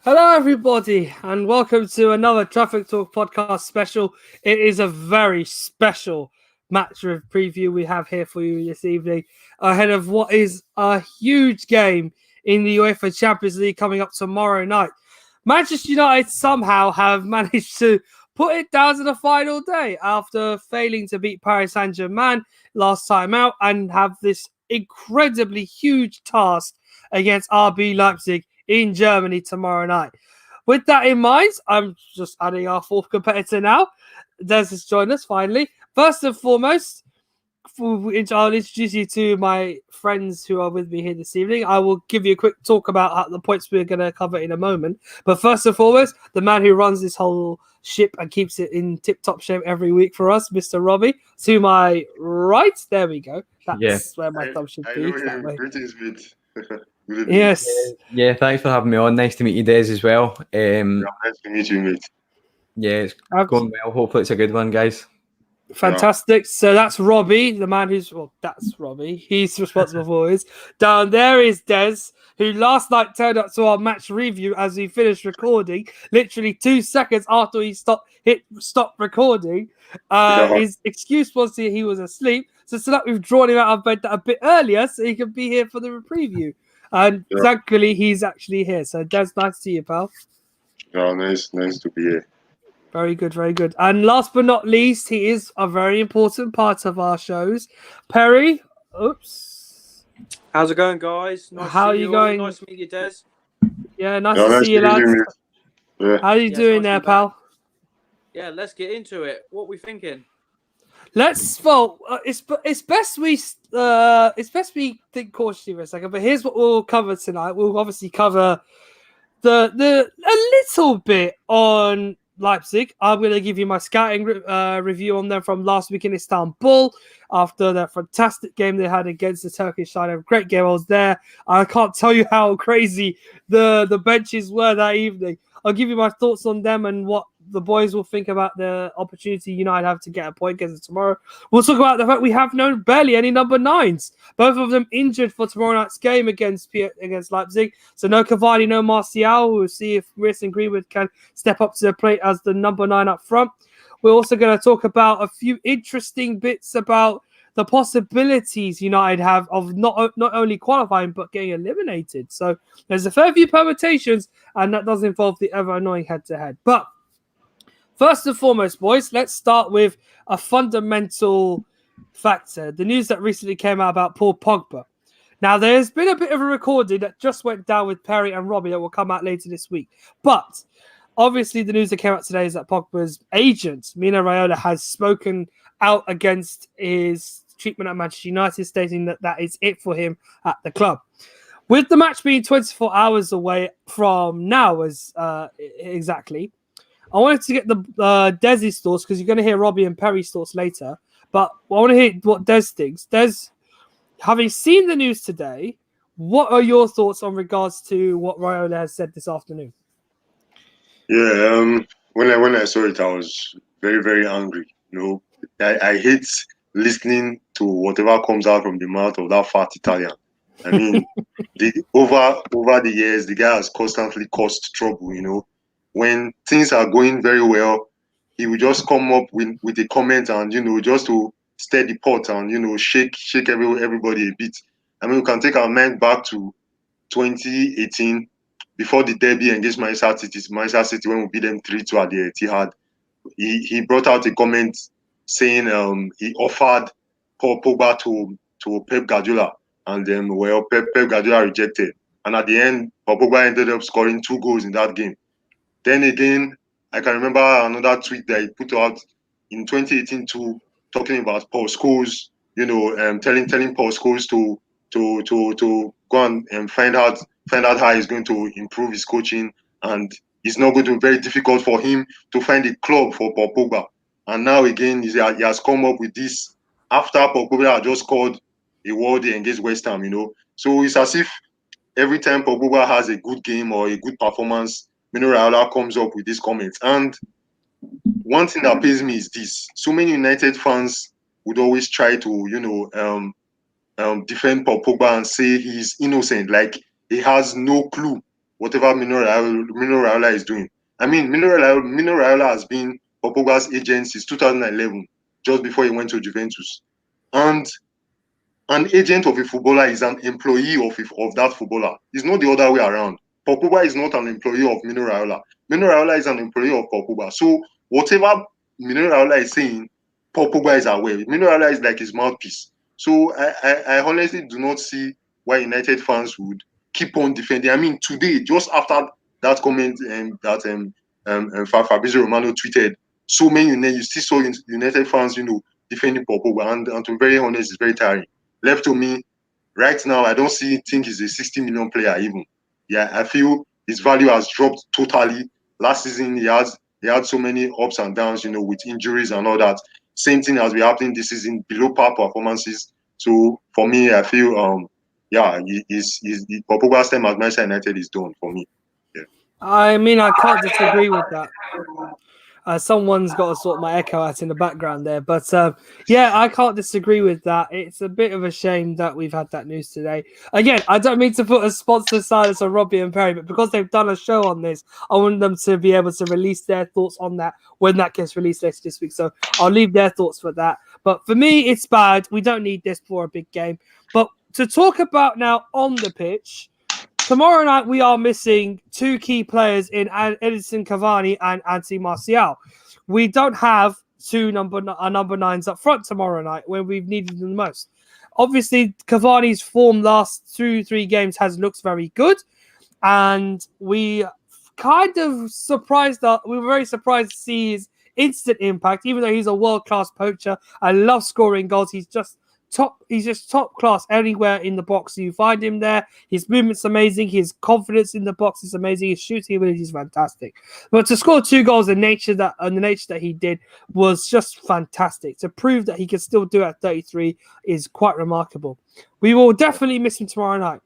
Hello, everybody, and welcome to another Traffic Talk podcast special. It is a very special match preview we have here for you this evening, ahead of what is a huge game in the UEFA Champions League coming up tomorrow night. Manchester United somehow have managed to put it down to the final day after failing to beat Paris Saint-Germain last time out and have this incredibly huge task against RB Leipzig in Germany tomorrow night. With that in mind, I'm just adding our fourth competitor now. Des has joined us finally. First and foremost, I'll introduce you to my friends who are with me here this evening. I will give you a quick talk about the points we're going to cover in a moment. But first and foremost, the man who runs this whole ship and keeps it in tip-top shape every week for us, Mr. Robbie. To my right, there we go. That's where my thumb should be. Know That him. way. Greetings, mate. Good evening. Yes. Yeah, thanks for having me on. Nice to meet you, Des, as well. Nice to meet you, mate. Yeah, it's going well. Hopefully it's a good one, guys. Fantastic. So that's Robbie, the man that's Robbie. He's responsible for this. Down there is Des, who last night turned up to our match review as we finished recording, literally 2 seconds after he stopped recording. His excuse was that he was asleep. So tonight we've drawn him out of bed a bit earlier so he can be here for the preview. And thankfully he's actually here. So Des, nice to see you, pal. Yeah, nice to be here. Very good, very good. And last but not least, he is a very important part of our shows. Perry, oops. How's it going, guys? How are you going? Nice to meet you, Des. Yeah, nice to see you, lads. How are you doing there, pal? Yeah, let's get into it. What are we thinking? It's best we think cautiously for a second. But here's what we'll cover tonight. We'll obviously cover a little bit on Leipzig. I'm going to give you my scouting review on them from last week in Istanbul after that fantastic game they had against the Turkish side. A great game. I was there. I can't tell you how crazy the benches were that evening. I'll give you my thoughts on them and what the boys will think about the opportunity United have to get a point against tomorrow. We'll talk about the fact we have barely any number 9s. Both of them injured for tomorrow night's game against Leipzig. So no Cavani, no Martial. We'll see if Mason Greenwood can step up to the plate as the number 9 up front. We're also going to talk about a few interesting bits about the possibilities United have of not only qualifying but getting eliminated. So there's a fair few permutations, and that does involve the ever annoying head-to-head. But first and foremost, boys, let's start with a fundamental factor. The news that recently came out about Paul Pogba. Now, there's been a bit of a recording that just went down with Perry and Robbie that will come out later this week. But obviously, the news that came out today is that Pogba's agent, Mino Raiola, has spoken out against his treatment at Manchester United, stating that that is it for him at the club. With the match being 24 hours away from now, exactly, I wanted to get the Desi's thoughts because you're going to hear Robbie and Perry's thoughts later. But I want to hear what Des thinks. Des, having seen the news today, what are your thoughts on regards to what Raiola has said this afternoon? Yeah, when I saw it, I was very, very angry. I hate listening to whatever comes out from the mouth of that fat Italian. I mean, over the years, the guy has constantly caused trouble. When things are going very well, he will just come up with a comment and just to stir the pot and shake everybody a bit. I mean, we can take our mind back to 2018 before the derby against Manchester City when we beat them 3-2 at the Etihad. He brought out a comment saying he offered Paul Pogba to Pep Guardiola, and then Pep Guardiola rejected. And at the end, Paul Pogba ended up scoring 2 goals in that game. Then again, I can remember another tweet that he put out in 2018 too, talking about Paul Scholes, telling Paul Scholes to go and find out how he's going to improve his coaching, and it's not going to be very difficult for him to find a club for Paul Pogba. And now again, he has come up with this after Paul Pogba had just scored a worldie against West Ham. So it's as if every time Paul Pogba has a good game or a good performance, Mino Raiola comes up with these comments. And one thing that pains me is this: so many United fans would always try to, defend Paul Pogba and say he's innocent, like he has no clue whatever Mino Raiola is doing. I mean, Mino Raiola has been Paul Pogba's agent since 2011, just before he went to Juventus. And an agent of a footballer is an employee of that footballer. It's not the other way around. Paul Pogba is not an employee of Mino Raiola. Mino Raiola is an employee of Paul Pogba. So whatever Mino Raiola is saying, Paul Pogba is aware. Mino Raiola is like his mouthpiece. So I honestly do not see why United fans would keep on defending. I mean, today, just after that comment Fabrizio Romano tweeted, so many you still saw United fans, defending Paul Pogba, and to be very honest, it's very tiring. Left to me, right now, I don't think he's a 60 million player even. Yeah, I feel his value has dropped totally. Last season, he had so many ups and downs, with injuries and all that. Same thing has been happening this season, below par performances. So for me, I feel Paul Pogba's time at Manchester United is done for me. Yeah. I mean, I can't disagree with that. Someone's got to sort my echo out in the background there. But yeah, I can't disagree with that. It's a bit of a shame that we've had that news today. Again, I don't mean to put a sponsor silence on Robbie and Perry, but because they've done a show on this, I want them to be able to release their thoughts on that when that gets released later this week. So I'll leave their thoughts for that. But for me, it's bad. We don't need this for a big game. But to talk about now on the pitch, tomorrow night, we are missing two key players in Edinson Cavani and Anthony Martial. We don't have two number nines up front tomorrow night when we've needed them the most. Obviously, Cavani's form last 2-3 games has looked very good, and we kind of we were very surprised to see his instant impact, even though he's a world-class poacher. I love scoring goals. He's just top class anywhere in the box. You find him there. His movement's amazing. His confidence in the box is amazing. His shooting ability is fantastic. But to score 2 goals in the nature that he did was just fantastic. To prove that he can still do it at 33 is quite remarkable. We will definitely miss him tomorrow night.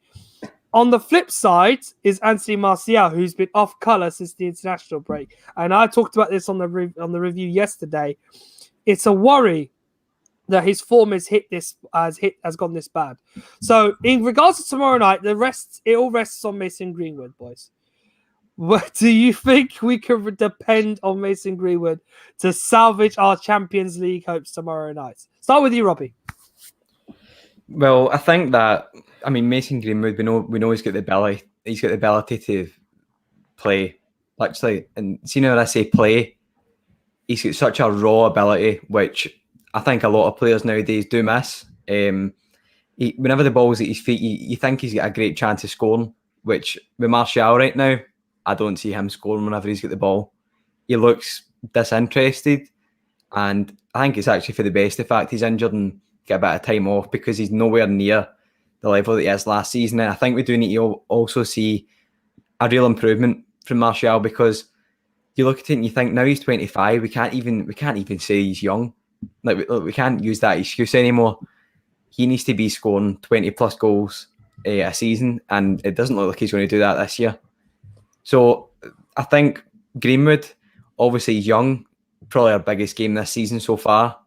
On the flip side is Anthony Martial, who's been off colour since the international break. And I talked about this on the review yesterday. It's a worry that his form has gone this bad. So in regards to tomorrow night, it all rests on Mason Greenwood, boys. What do you think we could depend on Mason Greenwood to salvage our Champions League hopes tomorrow night? Start with you, Robbie. Well, I think that Mason Greenwood, we know he's got the ability. He's got the ability to play, literally. And see, now that I say play, he's got such a raw ability, which I think a lot of players nowadays do miss. Whenever the ball's at his feet, you think he's got a great chance of scoring, which with Martial right now, I don't see him scoring whenever he's got the ball. He looks disinterested, and I think it's actually for the best. The fact he's injured and get a bit of time off, because he's nowhere near the level that he is last season. And I think we do need to also see a real improvement from Martial, because you look at it and you think now he's 25. We can't even say he's young. Like we can't use that excuse anymore. He needs to be scoring 20 plus goals a season, and it doesn't look like he's going to do that this year. So I think Greenwood, obviously he's young, probably our biggest game this season so far.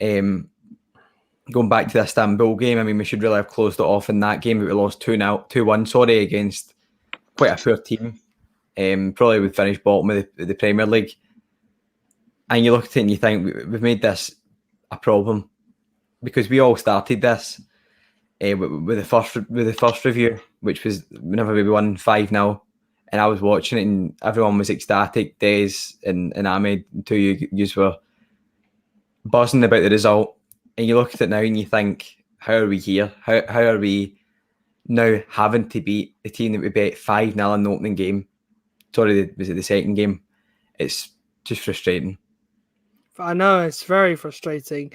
Going back to the Istanbul game, we should really have closed it off in that game, but we lost 2-1, against quite a poor team. Probably would finish bottom of the Premier League. And you look at it and you think we've made this a problem, because we all started this with the first review, which was whenever we won 5-0, and I was watching it and everyone was ecstatic. Des and Ahmed, two of you were buzzing about the result, and you look at it now and you think, how are we here? How are we now having to beat the team that we beat 5-0 in the opening game? Sorry, was it the second game? It's just frustrating. I know, it's very frustrating.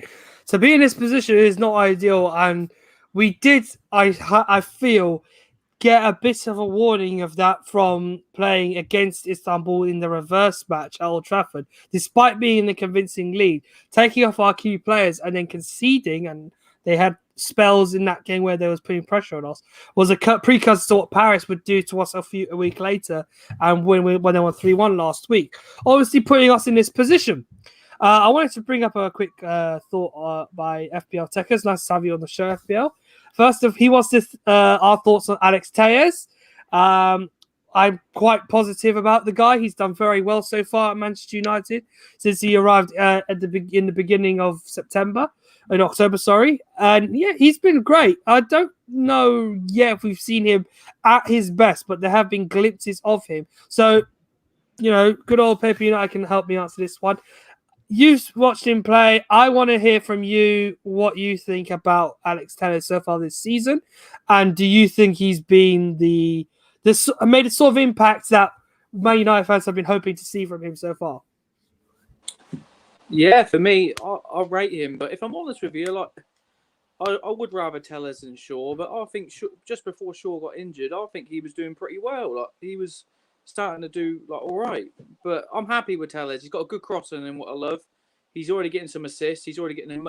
To be in this position is not ideal, and we did, I feel, get a bit of a warning of that from playing against Istanbul in the reverse match at Old Trafford. Despite being in the convincing lead, taking off our key players and then conceding, and they had spells in that game where they was putting pressure on us, was a precursor to what Paris would do to us a week later, and when they won 3-1 last week. Obviously putting us in this position. I wanted to bring up a quick thought by FPL Techers. Nice to have you on the show, FPL. First, he wants our thoughts on Alex Telles. I I'm quite positive about the guy. He's done very well so far at Manchester United since he arrived in the beginning of October, sorry. And yeah, he's been great. I don't know yet if we've seen him at his best, but there have been glimpses of him. So, good old Pepe United can help me answer this one. You've watched him play. I want to hear from you what you think about Alex Telles so far this season, and do you think he's been made the sort of impact that Man United fans have been hoping to see from him so far? Yeah, for me, I rate him. But if I'm honest with you, I would rather Telles than Shaw. But I think just before Shaw got injured, I think he was doing pretty well. Like he was starting to do all right. But I'm happy with Telles. He's got a good crossing and what I love. He's already getting some assists. He's already getting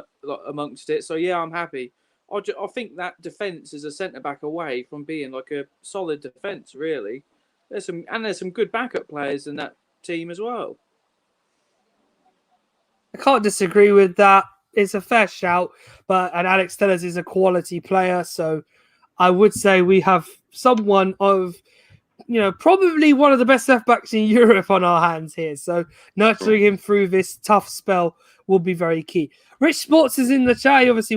amongst it. So yeah, I'm happy. I think that defence is a centre back away from being like a solid defence. Really, there's some good backup players in that team as well. I can't disagree with that. It's a fair shout, and Alex Telles is a quality player, so I would say we have someone of, probably one of the best left backs in Europe on our hands here. So nurturing him through this tough spell will be very key. Rich Sports is in the chat. He obviously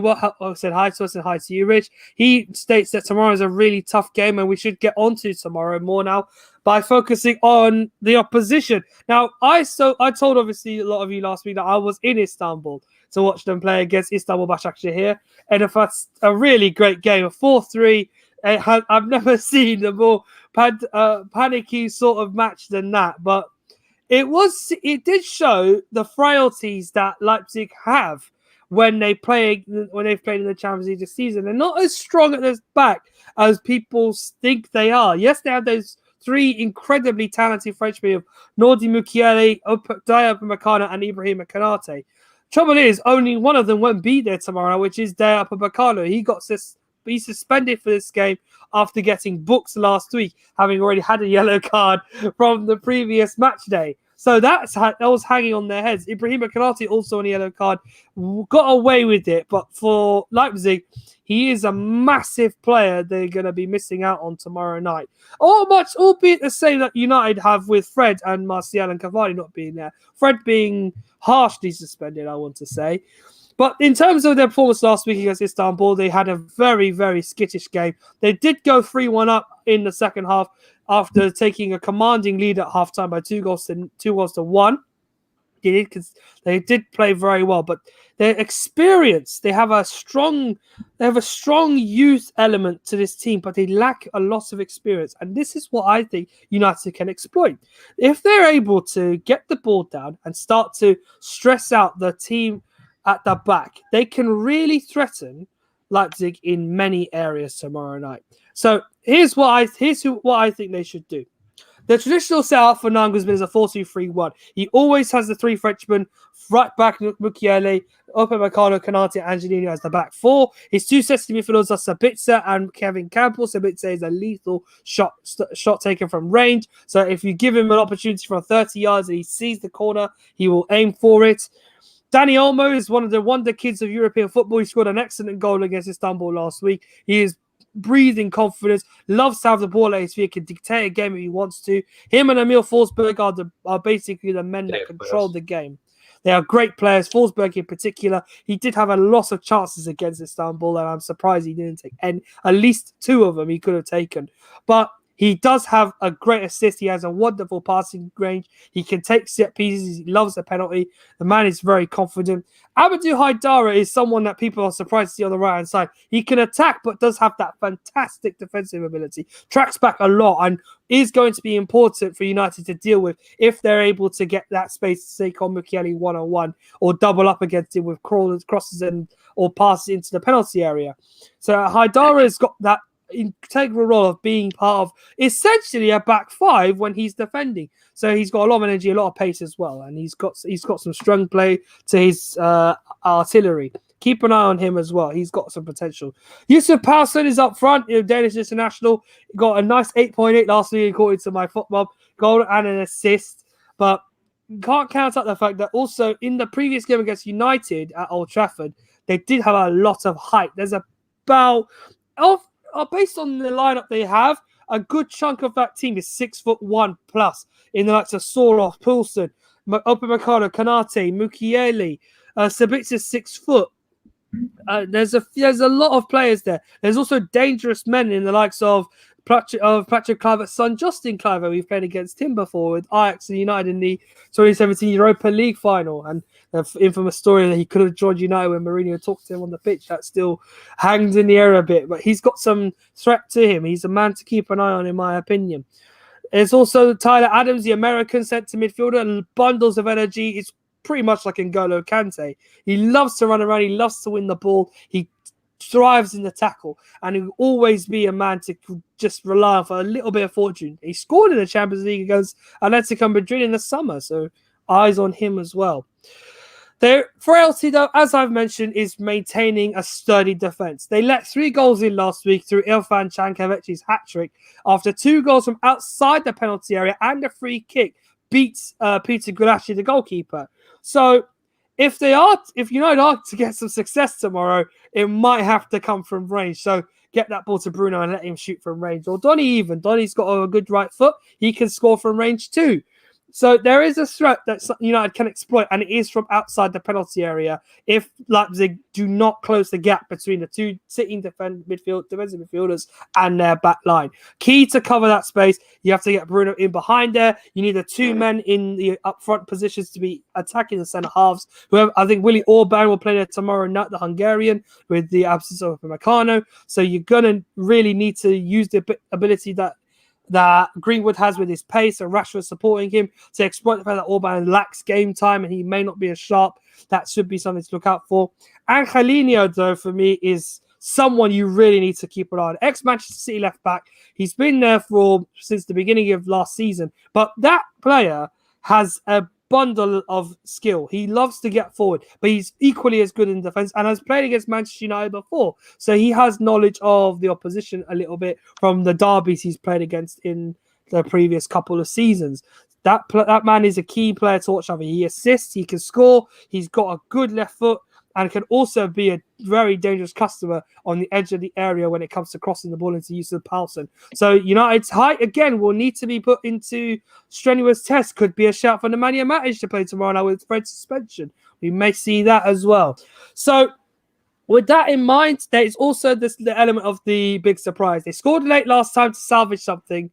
said hi to us and hi to you, Rich. He states that tomorrow is a really tough game and we should get onto tomorrow more now by focusing on the opposition. Now, I told obviously a lot of you last week that I was in Istanbul to watch them play against Istanbul Başakşehir, and if that's a really great game, a 4-3. I've never seen a more panicky sort of match than that, but it did show the frailties that Leipzig have when they've played in the Champions League this season. They're not as strong at the back as people think they are. Yes, they have those three incredibly talented Frenchmen of Nordi Mukiele, Daya Upamecano, and Ibrahim Konate. Trouble is, only one of them won't be there tomorrow, which is Daya Upamecano. He's suspended for this game after getting booked last week, having already had a yellow card from the previous match day. So that was hanging on their heads. Ibrahim Konate also on a yellow card, got away with it. But for Leipzig, he is a massive player they're going to be missing out on tomorrow night. Albeit the same that United have with Fred and Martial and Cavani not being there. Fred being harshly suspended, I want to say. But in terms of their performance last week against Istanbul, they had a very, very skittish game. They did go 3-1 up in the second half after taking a commanding lead at halftime by 2 goals to 1. They did play very well, but their experience, they have a strong youth element to this team, but they lack a lot of experience. And this is what I think United can exploit. If they're able to get the ball down and start to stress out the team at the back, they can really threaten Leipzig in many areas tomorrow night. So here's what I think they should do. The traditional setup for Nagelsmann is a 4-2-3-1. He always has the three Frenchmen, right back Mukiele, Upamecano, Konate, and Angelino as the back four. His two sets of midfielders are Sabitzer and Kevin Campbell. Sabitzer is a lethal shot taken from range. So if you give him an opportunity from 30 yards and he sees the corner, he will aim for it. Dani Olmo is one of the wonder kids of European football. He scored an excellent goal against Istanbul last week. He is breathing confidence, loves to have the ball at his feet, can dictate a game if he wants to. Him and Emil Forsberg are basically the men that control the game. They are great players. Forsberg in particular, he did have a lot of chances against Istanbul, and I'm surprised he didn't take. And at least 2 of them he could have taken. But he does have a great assist. He has a wonderful passing range. He can take set pieces. He loves the penalty. The man is very confident. Amadou Haidara is someone that people are surprised to see on the right-hand side. He can attack, but does have that fantastic defensive ability. Tracks back a lot and is going to be important for United to deal with if they're able to get that space to take on Mukiele one-on-one or double up against him with crosses or passes into the penalty area. So Haidara has got that integral role of being part of essentially a back five when he's defending. So he's got a lot of energy, a lot of pace as well, and he's got some strong play to his artillery. Keep an eye on him as well. He's got some potential. Yusuf Poulsen is up front, Danish international. He got a nice 8.8 last week according to my football goal and an assist, but you can't count out the fact that also in the previous game against United at Old Trafford, they did have a lot of height. There's about based on the lineup they have, a good chunk of that team is 6'1" plus in the likes of Soroff, Poulsen, Upamecano, Kanate, Mukiele. Sabitza's 6 foot. There's a lot of players there. There's also dangerous men in the likes of Patrick Kluivert's son, Justin Kluivert. We've played against him before with Ajax and United in the 2017 Europa League final. And the infamous story that he could have joined United when Mourinho talked to him on the pitch, that still hangs in the air a bit. But he's got some threat to him. He's a man to keep an eye on, in my opinion. There's also Tyler Adams, the American centre midfielder, and bundles of energy. It's pretty much like N'Golo Kante. He loves to run around. He loves to win the ball. He thrives in the tackle, and he will always be a man to just rely on for a little bit of fortune. He scored in the Champions League against Atletico Madrid in the summer, so eyes on him as well. Their frailty, though, as I've mentioned, is maintaining a sturdy defence. They let 3 goals in last week through Ilfan Cankevici's hat-trick after 2 goals from outside the penalty area and a free kick beats Peter Gulaschi, the goalkeeper. So if United are to get some success tomorrow, it might have to come from range. So get that ball to Bruno and let him shoot from range. Or Donny even. Donny's got a good right foot. He can score from range too. So there is a threat that United can exploit, and it is from outside the penalty area if Leipzig do not close the gap between the 2 sitting defensive midfielders and their back line. Key to cover that space, you have to get Bruno in behind there. You need the 2 men in the up front positions to be attacking the centre halves. Whoever, I think Willy Orban will play there tomorrow night, the Hungarian, with the absence of Upamecano. So you're going to really need to use the ability that Greenwood has with his pace and Rashford supporting him to exploit the fact that Orban lacks game time and he may not be as sharp. That should be something to look out for. Angelino, though, for me, is someone you really need to keep an eye on. Ex-Manchester City left-back. He's been there since the beginning of last season. But that player has a bundle of skill. He loves to get forward, but he's equally as good in defense and has played against Manchester United before. So he has knowledge of the opposition a little bit from the derbies he's played against in the previous couple of seasons. That man is a key player to watch over. He assists, he can score, he's got a good left foot, and can also be a very dangerous customer on the edge of the area when it comes to crossing the ball into use of Poulsen. So United's height, again, will need to be put into strenuous tests. Could be a shout for Nemanja Matic to play tomorrow night with Fred's suspension. We may see that as well. So with that in mind, there is also the element of the big surprise. They scored late last time to salvage something.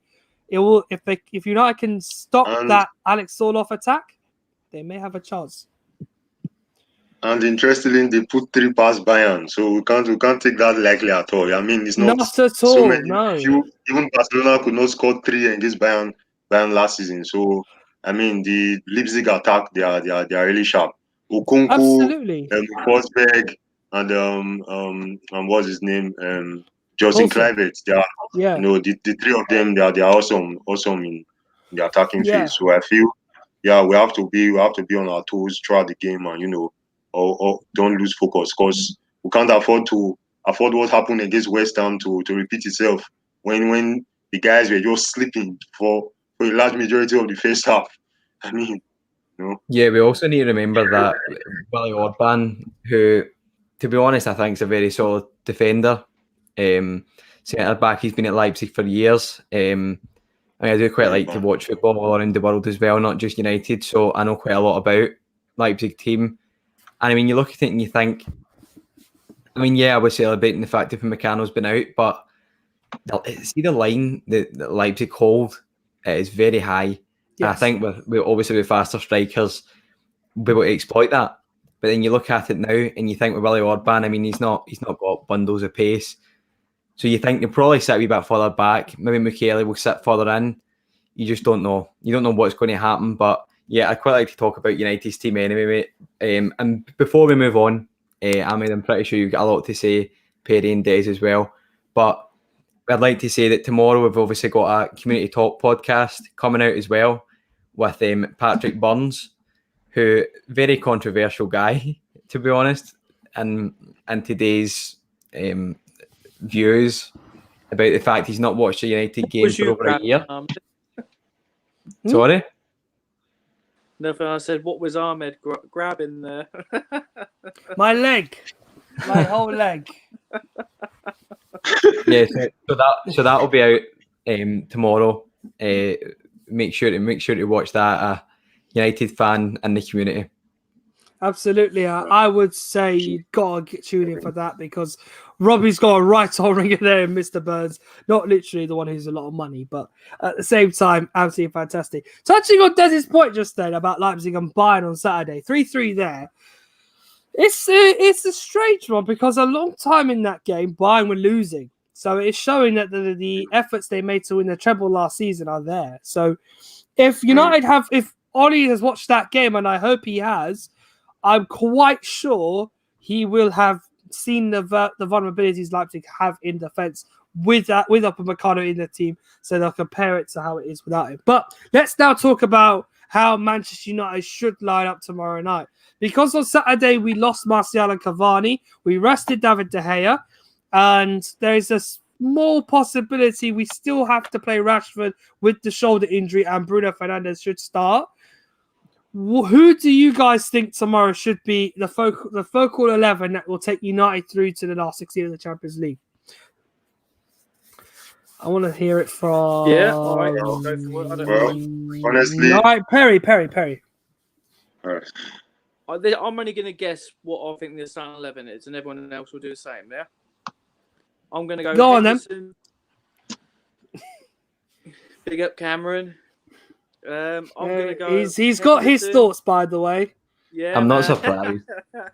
It will if United can stop that Alex Soroff attack, they may have a chance. And interestingly, they put 3 past Bayern, so we can't take that lightly at all. I mean, it's not at all. So many, No, even Barcelona could not score 3 against Bayern last season. So I mean, the Leipzig attack, they are really sharp. Okonkwo, absolutely. Forsberg, and what's his name? Justin Kluivert. They are, the 3 of them. They are awesome in the attacking phase. So I feel, we have to be on our toes throughout the game, and or don't lose focus, because we can't afford what happened against West Ham to repeat itself when the guys were just sleeping for a large majority of the first half. I mean, Yeah, we also need to remember that Willy Orban, who, to be honest, I think is a very solid defender. Centre back, he's been at Leipzig for years. I do quite like to watch football all around the world as well, not just United. So I know quite a lot about Leipzig team. And I mean, you look at it and you think, I mean, yeah, we're celebrating the fact that Upamecano's been out, but see the line that Leipzig hold is very high. Yes. And I think we're obviously with faster strikers, we'll be able to exploit that. But then you look at it now and you think with Willy Orban, I mean, he's not got bundles of pace. So you think they'll probably sit a wee bit further back. Maybe Mukiele will sit further in. You just don't know. You don't know what's going to happen. But yeah, I'd quite like to talk about United's team anyway, mate. And before we move on, I'm pretty sure you've got a lot to say, Perry and Des as well. But I'd like to say that tomorrow we've obviously got a Community Talk podcast coming out as well with Patrick Burns, who very controversial guy, to be honest, and today's views about the fact he's not watched a United game for over a year. Sorry? Nothing. I said, what was Ahmed grabbing there? My leg. My whole leg. Yeah, so that'll be out tomorrow. Make sure to watch that. United fan in the community. Absolutely. I would say you've got to tune in for that because Robbie's got a right on ringer there in Mr. Burns. Not literally the one who's a lot of money, but at the same time, absolutely fantastic. Touching on Dez's point just then about Leipzig and Bayern on Saturday, 3-3 there. It's a strange one because a long time in that game, Bayern were losing. So it's showing that the efforts they made to win the treble last season are there. So if if Ollie has watched that game, and I hope he has, I'm quite sure he will have seen the vulnerabilities Leipzig have in defence with Upamecano in the team, so they'll compare it to how it is without him. But let's now talk about how Manchester United should line up tomorrow night. Because on Saturday we lost Martial and Cavani, we rested David De Gea, and there is a small possibility we still have to play Rashford with the shoulder injury, and Bruno Fernandes should start. Who do you guys think tomorrow should be the focal 11 that will take United through to the last 16 of the Champions League? I want to hear it from... Yeah, all right, I'll go for it. I don't know. Honestly... All right, Perry. I'm only going to guess what I think the starting 11 is, and everyone else will do the same, yeah? I'm going to go... Go on, then. Big up Cameron. I'm going to go... He's got his thoughts, by the way. Yeah, I'm not surprised.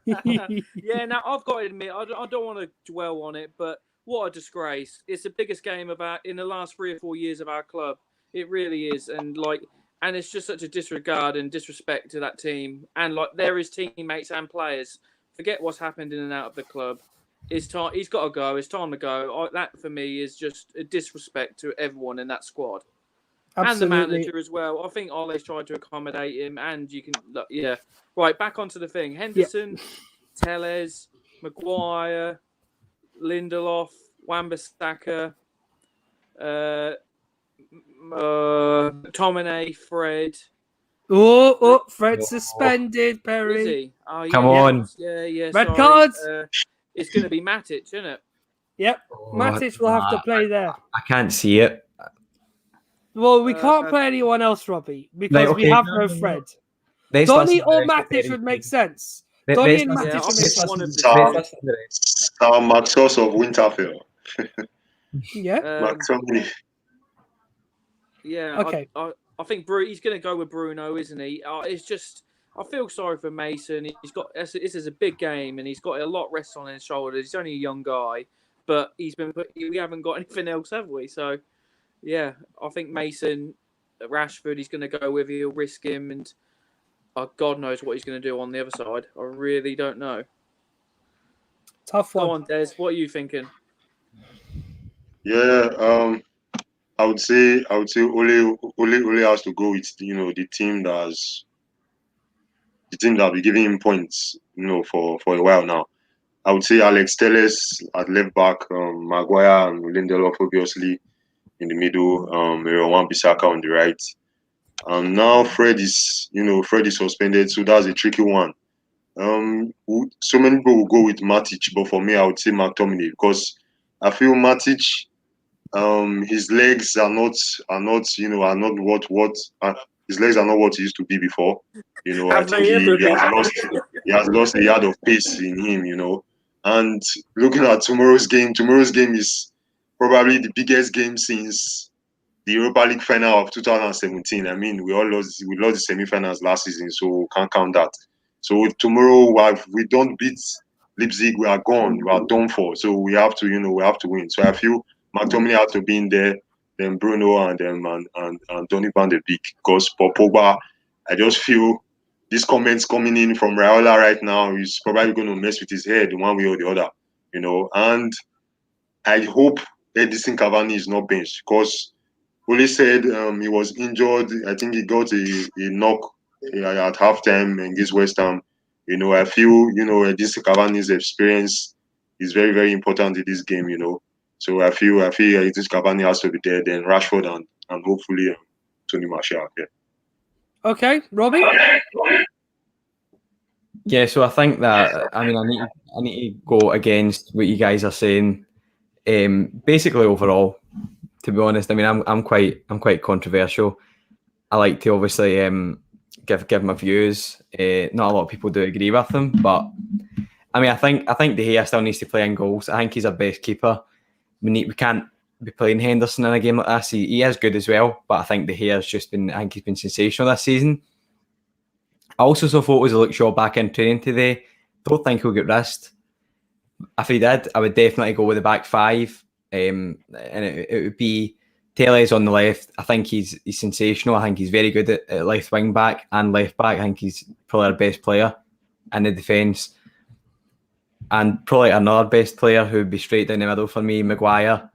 Yeah, now I've got to admit, I don't want to dwell on it, but what a disgrace. It's the biggest game in the last 3 or 4 years of our club. It really is. And it's just such a disregard and disrespect to that team. And there is teammates and players. Forget what's happened in and out of the club. It's time. He's got to go. It's time to go. That for me is just a disrespect to everyone in that squad. Absolutely. And the manager as well. I think Ole's tried to accommodate him, and you can look. Yeah, right. Back onto the thing. Henderson, Telles, Maguire, Lindelof, Wan-Bissaka, McTominay, Fred. Fred's suspended, Perry. Is he? Oh, yeah, Come on. Yeah. Red sorry. cards. It's going to be Matic, isn't it? Yep. Matic will have to play there. I can't see it. Well, we can't play anyone else, Robbie, because we have no Fred. Donny or Matic would make sense. Donny and Matic would make sense. Maxos of Winterfell. Yeah. McTominay. Yeah. Okay. I think he's going to go with Bruno, isn't he? It's just I feel sorry for Mason. This is a big game, and he's got a lot rest on his shoulders. He's only a young guy, but we haven't got anything else, have we? So. Yeah, I think Mason, Rashford, he's going to go with. He'll risk him, and God knows what he's going to do on the other side. I really don't know. Tough one. Go on, Des. What are you thinking? Yeah, I would say Ole has to go with the team that's been giving him points for a while now. I would say Alex Telles at left back, Maguire and Lindelof obviously in the middle, Wan-Bissaka on the right. And now Fred is suspended, so that's a tricky one. So many people will go with Matic, but for me, I would say McTominay because I feel Matic, his legs are not what his legs are not what he used to be before. I think he has lost a yard of pace in him. And looking at tomorrow's game is probably the biggest game since the Europa League final of 2017. I mean, we lost the semi-finals last season, so can't count that. So tomorrow, if we don't beat Leipzig, we are gone. We are done for. So we have to win. So I feel McTominay has to be in there, then Bruno and Donny van de Beek. Because for Pogba, I just feel these comments coming in from Raiola right now is probably going to mess with his head one way or the other. And I hope Edison Cavani is not benched because Ole said he was injured. I think he got a knock at halftime against West Ham. I feel Edison Cavani's experience is very, very important in this game. So I feel Edison Cavani has to be there. Then Rashford and hopefully Tony Martial. Yeah. Okay, Robbie. Yeah, so I think that I need to go against what you guys are saying. Basically, overall, To be honest, I mean, I'm quite controversial. I like to obviously give my views. Not a lot of people do agree with them, but I mean, I think De Gea still needs to play in goals. I think he's our best keeper. We can't be playing Henderson in a game like this. He is good as well, but I think De Gea's I think he's been sensational this season. I also saw photos of Luke Shaw back in training today. Don't think he'll get rest. If he did, I would definitely go with the back five. And it would be Tellez on the left. I think he's sensational. I think he's very good at left wing back and left back. I think he's probably our best player in the defence. And probably another best player who would be straight down the middle for me, Maguire.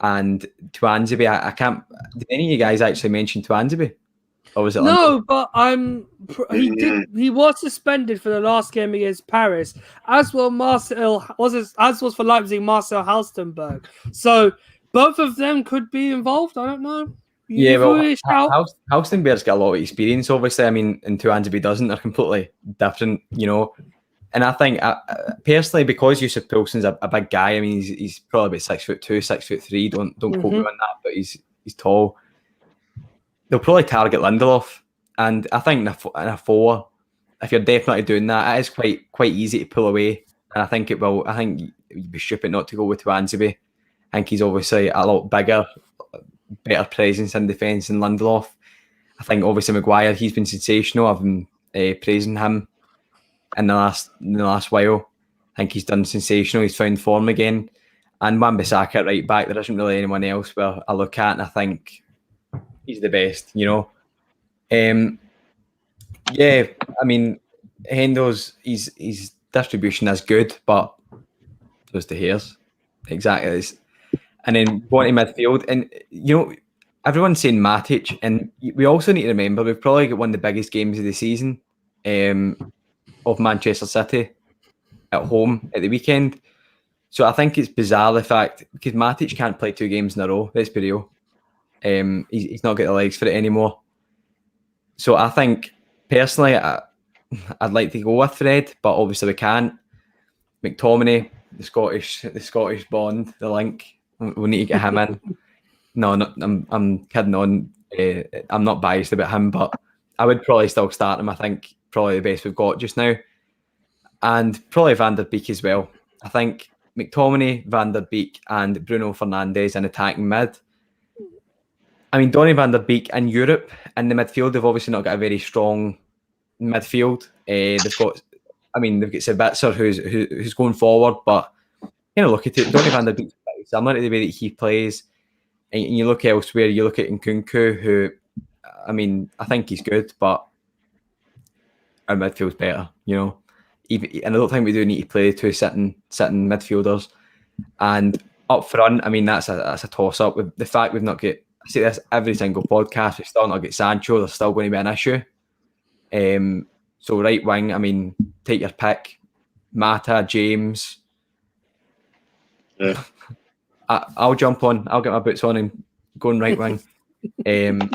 And Tuanzebe, I can't... Did any of you guys actually mention Tuanzebe? Or was it No, but he was suspended for the last game against Paris, as was for Leipzig, Marcel Halstenberg. So both of them could be involved. I don't know. Halstenberg's got a lot of experience, obviously. I mean, and Tuanzebe doesn't. They're completely different, you know. And I think, personally, because Yusuf Poulsen's a big guy, I mean, he's probably about 6'2", 6'3". Don't quote me on that, but he's tall. They'll probably target Lindelof, and I think in a 4, if you're definitely doing that, it is quite easy to pull away. And I think it will. I think you'd be stupid not to go with Tuanzebe. I think he's obviously a lot bigger, better presence in defence than Lindelof. I think obviously Maguire, he's been sensational. I've been praising him in the last while. I think he's done sensational. He's found form again. And Wan-Bissaka at right back, there isn't really anyone else where I look at and I think he's the best, you know. Yeah, I mean, Hendo's his distribution is good, but those De Gea's exactly. And then going to midfield, and you know, everyone's saying Matic, and we also need to remember we've probably got one of the biggest games of the season of Manchester City at home at the weekend. So I think it's bizarre the fact because Matic can't play 2 games in a row. Let's be real. He's not got the legs for it anymore. So I think personally, I'd like to go with Fred, but obviously we can't. McTominay, the Scottish Bond, the link. We need to get him in. No, I'm kidding on. I'm not biased about him, but I would probably still start him. I think probably the best we've got just now, and probably Van der Beek as well. I think McTominay, Van der Beek, and Bruno Fernandes in attacking mid. I mean, Donny van der Beek in Europe in the midfield, they've obviously not got a very strong midfield. They've got Sabitzer who's going forward, but you know, look at it. Donny van der Beek, similar to the way that he plays, and you look elsewhere. You look at Nkunku, who, I mean, I think he's good, but our midfield's better. You know, and I don't think we do need to play 2 sitting midfielders. And up front, I mean, that's a toss up. With the fact we've not got, I say this every single podcast, we've still not got Sancho. There's still going to be an issue. So right wing, I mean, take your pick. Mata, James. Yeah. I'll jump on. I'll get my boots on and go on right wing. And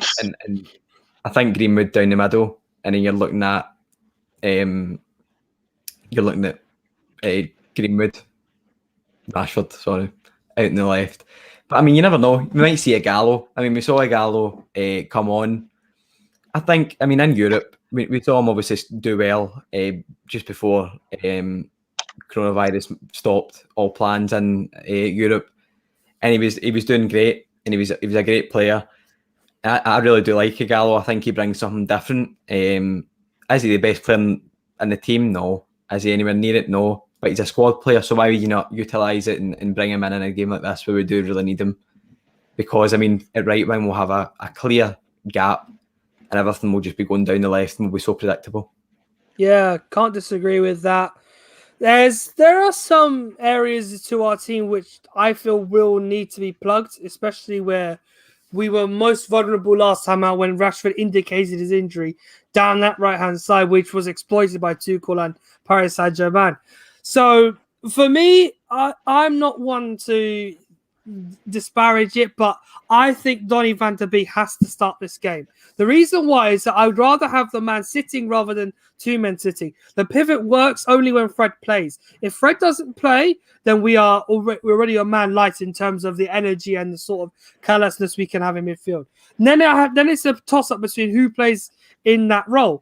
I think Greenwood down the middle, and then you're looking at Greenwood, Rashford, sorry, out in the left. But I mean, you never know. We might see a Gallo. I mean, we saw a Gallo come on. I think, I mean, in Europe, we saw him obviously do well just before coronavirus stopped all plans in Europe, and he was doing great, and he was a great player. I really do like Gallo. I think he brings something different. Is he the best player in the team? No. Is he anywhere near it? No. But he's a squad player, so why would you not utilise it and bring him in a game like this where we do really need him? Because, I mean, at right wing we'll have a clear gap and everything will just be going down the left and will be so predictable. Yeah, can't disagree with that. There are some areas to our team which I feel will need to be plugged, especially where we were most vulnerable last time out when Rashford indicated his injury down that right-hand side, which was exploited by Tuchel and Paris Saint-Germain. So for me, I'm not one to disparage it, but I think Donny van der Beek has to start this game. The reason why is that I would rather have the man sitting rather than two men sitting. The pivot works only when Fred plays. If Fred doesn't play, then we're already a man light in terms of the energy and the sort of carelessness we can have in midfield. And then it's a toss-up between who plays in that role.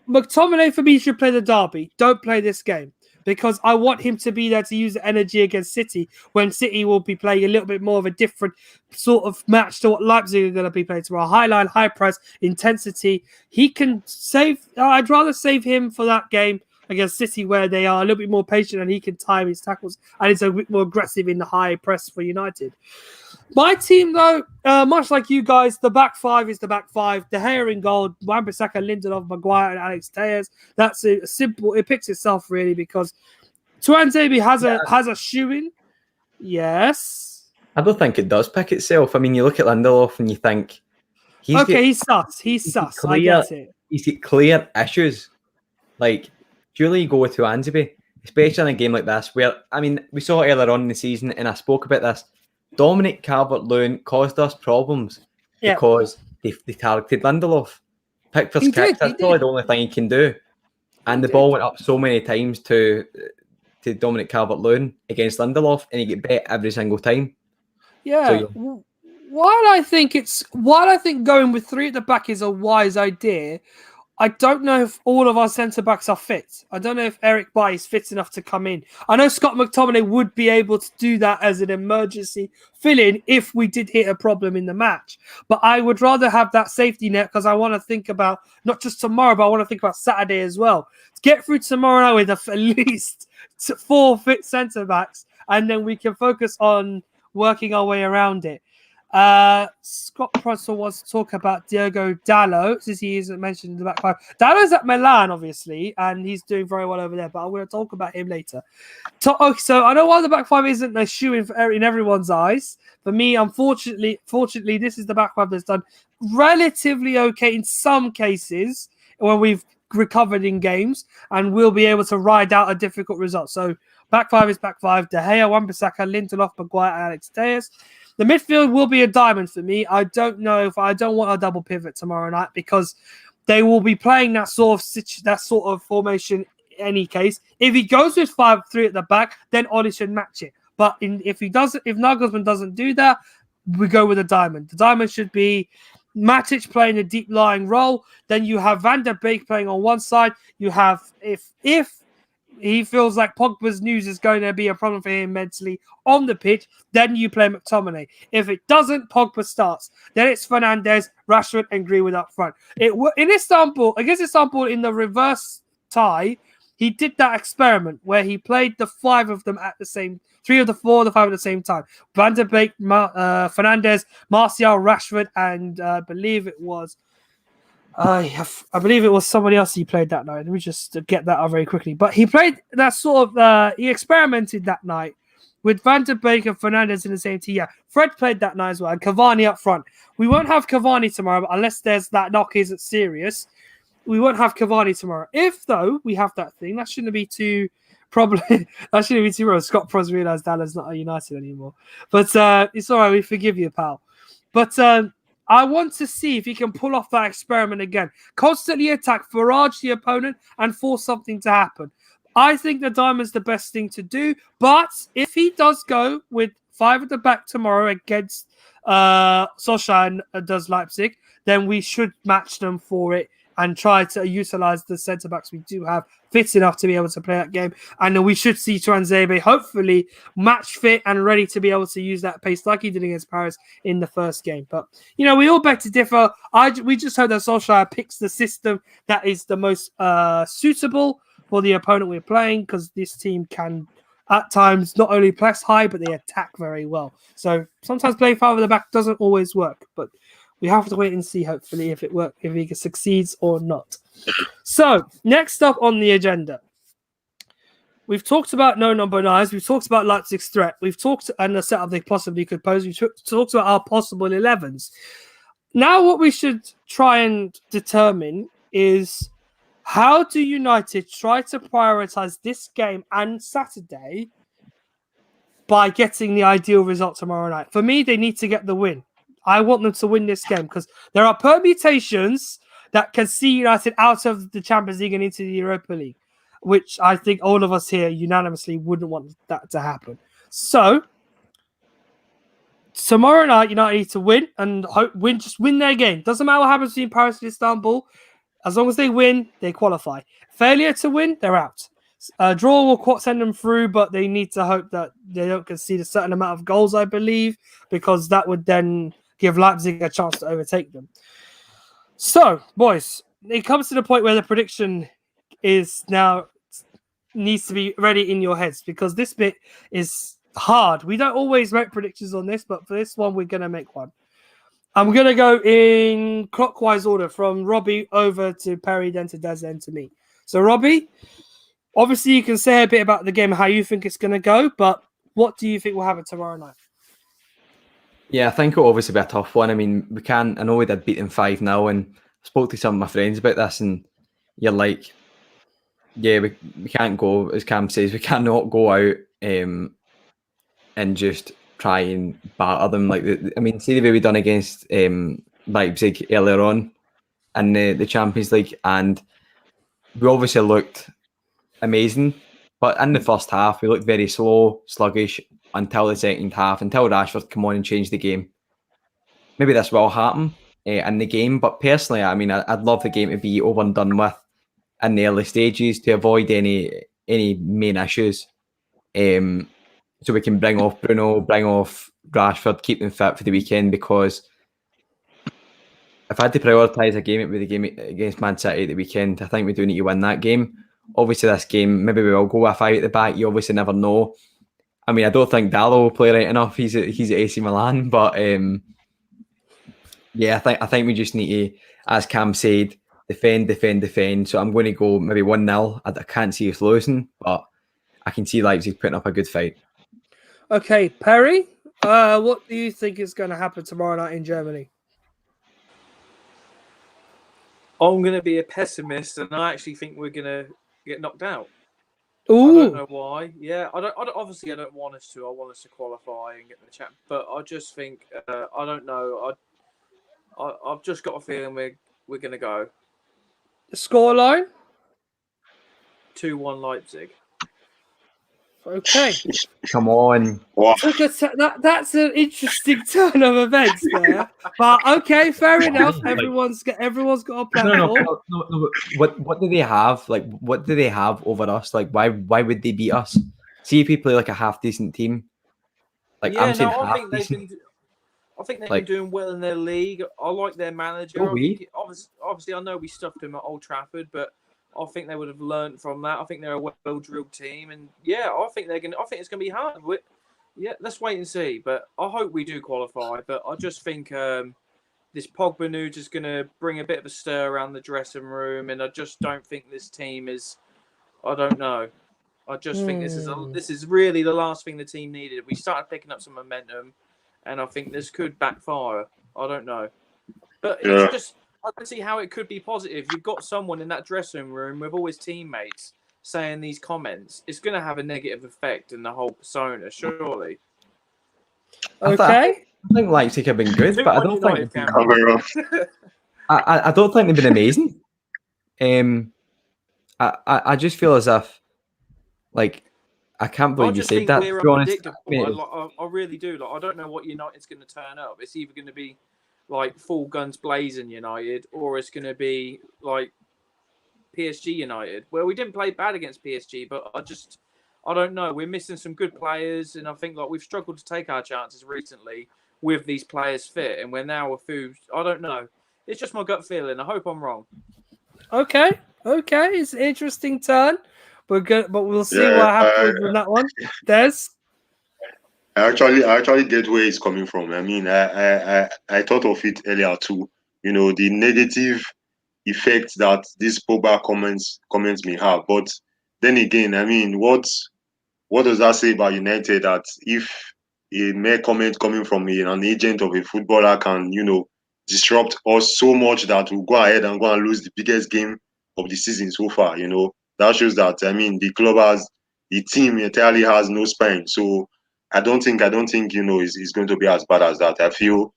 McTominay, for me, should play the derby. Don't play this game. Because I want him to be there to use the energy against City when City will be playing a little bit more of a different sort of match to what Leipzig are going to be playing tomorrow. High line, high press, intensity. He can save. I'd rather save him for that game against City where they are a little bit more patient and he can time his tackles and he's a bit more aggressive in the high press for United. My team, though, much like you guys, the back five is the back five. De Gea in goal, Wan-Bissaka, Lindelof, Maguire, and Alex Telles. That's a simple. It picks itself really because Tuanzebe has a shoe-in. Yes. I don't think it does pick itself. I mean, you look at Lindelof and you think he's sus. He's sus. I get it. He's got clear issues. Like, surely you go with Tuanzebe, especially in a game like this where, I mean, we saw it earlier on in the season and I spoke about this. Dominic Calvert-Lewin caused us problems because they targeted Lindelof. Pick for kicks, that's probably the only thing he can do. And the ball went up so many times to Dominic Calvert-Lewin against Lindelof, and he get bet every single time. Yeah. So, while I think going with three at the back is a wise idea, I don't know if all of our centre-backs are fit. I don't know if Eric Bailly is fit enough to come in. I know Scott McTominay would be able to do that as an emergency fill-in if we did hit a problem in the match. But I would rather have that safety net because I want to think about not just tomorrow, but I want to think about Saturday as well. To get through tomorrow night with at least 4 fit centre-backs, and then we can focus on working our way around it. Scott Russell wants to talk about Diogo Dalot, since he isn't mentioned in the back five. Dalot's at Milan, obviously, and he's doing very well over there, but I'm going to talk about him later. Okay, so I know why the back five isn't a shoe in everyone's eyes. For me, unfortunately, this is the back five that's done relatively okay in some cases when we've recovered in games, and we'll be able to ride out a difficult result. So back five is back five. De Gea, Wan-Bissaka, Lindelof, Maguire, and Alex Telles. The midfield will be a diamond for me. I don't know if I don't want a double pivot tomorrow night because they will be playing that sort of formation in any case. If he goes with 5-3 at the back, then Oli should match it. But if Nagelsmann doesn't do that, we go with a diamond. The diamond should be Matic playing a deep lying role. Then you have Van der Beek playing on one side. You have if he feels like Pogba's news is going to be a problem for him mentally on the pitch, then you play McTominay. If it doesn't, Pogba starts. Then it's Fernandes, Rashford, and Greenwood up front. In Istanbul, against Istanbul in the reverse tie, he did that experiment where he played the 5 of them at the same, 3 of the 4, the 5 at the same time. Van der Beek, Fernandes, Martial, Rashford, and I believe it was somebody else he played that night. Let me just get that out very quickly. But he played that sort of, he experimented that night with Van der Beek and Fernandes in the same team. Yeah, Fred played that night as well, and Cavani up front. We won't have Cavani tomorrow, but unless that knock isn't serious, we won't have Cavani tomorrow. If, though, we have that thing, that shouldn't be too wrong. Scott Pros realised Dallas not a United anymore. But it's all right, we forgive you, pal. But I want to see if he can pull off that experiment again. Constantly attack, barrage the opponent, and force something to happen. I think the diamond's the best thing to do. But if he does go with 5 at the back tomorrow against Solskjaer and does Leipzig, then we should match them for it and try to utilize the centre-backs we do have fit enough to be able to play that game. And then we should see Tuanzebe hopefully match fit and ready to be able to use that pace like he did against Paris in the first game. But, we all beg to differ. We just hope that Solskjaer picks the system that is the most suitable for the opponent we're playing, because this team can at times not only press high, but they attack very well. So sometimes playing 5 at the back doesn't always work, but we have to wait and see, hopefully, if he succeeds or not. So, next up on the agenda, we've talked about no number 9s. We've talked about Leipzig's threat. We've talked and the setup they possibly could pose. We've talked about our possible 11s. Now, what we should try and determine is how do United try to prioritize this game and Saturday by getting the ideal result tomorrow night. For me, they need to get the win. I want them to win this game because there are permutations that can see United out of the Champions League and into the Europa League, which I think all of us here unanimously wouldn't want that to happen. So tomorrow night, United need to win and just win their game. Doesn't matter what happens between Paris and Istanbul. As long as they win, they qualify. Failure to win, they're out. Draw will send them through, but they need to hope that they don't concede a certain amount of goals, I believe, because that would then give Leipzig a chance to overtake them. So, boys, it comes to the point where the prediction is now needs to be ready in your heads because this bit is hard. We don't always make predictions on this, but for this one, we're going to make one. I'm going to go in clockwise order from Robbie over to Perry, then to Des, then to me. So, Robbie, obviously you can say a bit about the game, how you think it's going to go, but what do you think will happen tomorrow night? Yeah, I think it'll obviously be a tough one. I mean, I know we did beat them 5-0, and I spoke to some of my friends about this, and you're like, yeah, we can't go, as Cam says, we cannot go out and just try and batter them. See the way we done against Leipzig earlier on in the Champions League, and we obviously looked amazing, but in the first half we looked very slow, sluggish until the second half, until Rashford come on and change the game. Maybe this will happen in the game, but personally, I mean, I'd love the game to be over and done with in the early stages to avoid any main issues. So we can bring off Bruno, bring off Rashford, keep them fit for the weekend, because if I had to prioritise a game, it would be the game against Man City at the weekend. I think we do need to win that game. Obviously, this game, maybe we will go with 5 at the back. You obviously never know. I mean, I don't think Dallo will play right enough. He's at AC Milan, but yeah, I think we just need to, as Cam said, defend. So I'm going to go maybe 1-0. I can't see us losing, but I can see Leipzig putting up a good fight. Okay, Perry, what do you think is going to happen tomorrow night in Germany? I'm going to be a pessimist, and I actually think we're going to get knocked out. Ooh. I don't know why. Yeah, I don't. Obviously, I don't want us to. I want us to qualify and get the champ. But I just think I don't know. I've just got a feeling we're going to go. The scoreline? 2-1 Leipzig. Okay. Come on. Wow. That's an interesting turn of events there. But okay, fair enough. Everyone's got a platform. No. What do they have? Like, what do they have over us? Like, why would they beat us? See if we play like a half decent team. Like, yeah, I think they've been doing well in their league. I like their manager. Obviously, I know we stuffed him at Old Trafford, but I think they would have learned from that. I think they're a well-drilled team, and yeah, I think it's gonna be hard. Let's wait and see. But I hope we do qualify. But I just think this Pogba news is gonna bring a bit of a stir around the dressing room, and I just don't think this team is. I don't know. I just think this is really the last thing the team needed. We started picking up some momentum, and I think this could backfire. I don't know, but it's just. I can see how it could be positive. You've got someone in that dressing room with all his teammates saying these comments. It's going to have a negative effect in the whole persona, surely. Okay. I think Leipzig have been good, but I don't think I don't think they've been amazing. I just feel as if, like, I can't believe you said that. To be honest, I really do. Like, I don't know what United's going to turn up. It's either going to be like full guns blazing United, or it's going to be like PSG United, where we didn't play bad against PSG, but I don't know. We're missing some good players, and I think like we've struggled to take our chances recently with these players fit, and we're now a few. I don't know. It's just my gut feeling. I hope I'm wrong. Okay. It's an interesting turn. We're good, but we'll see what happens with that one. Des? I actually get where it's coming from. I mean, I thought of it earlier too. You know, the negative effect that these Pogba comments may have. But then again, I mean, what does that say about United? That if a mere comment coming from an agent of a footballer can, disrupt us so much that we'll go ahead and go and lose the biggest game of the season so far, that shows that, I mean, the team entirely has no spine. So I don't think it's going to be as bad as that. I feel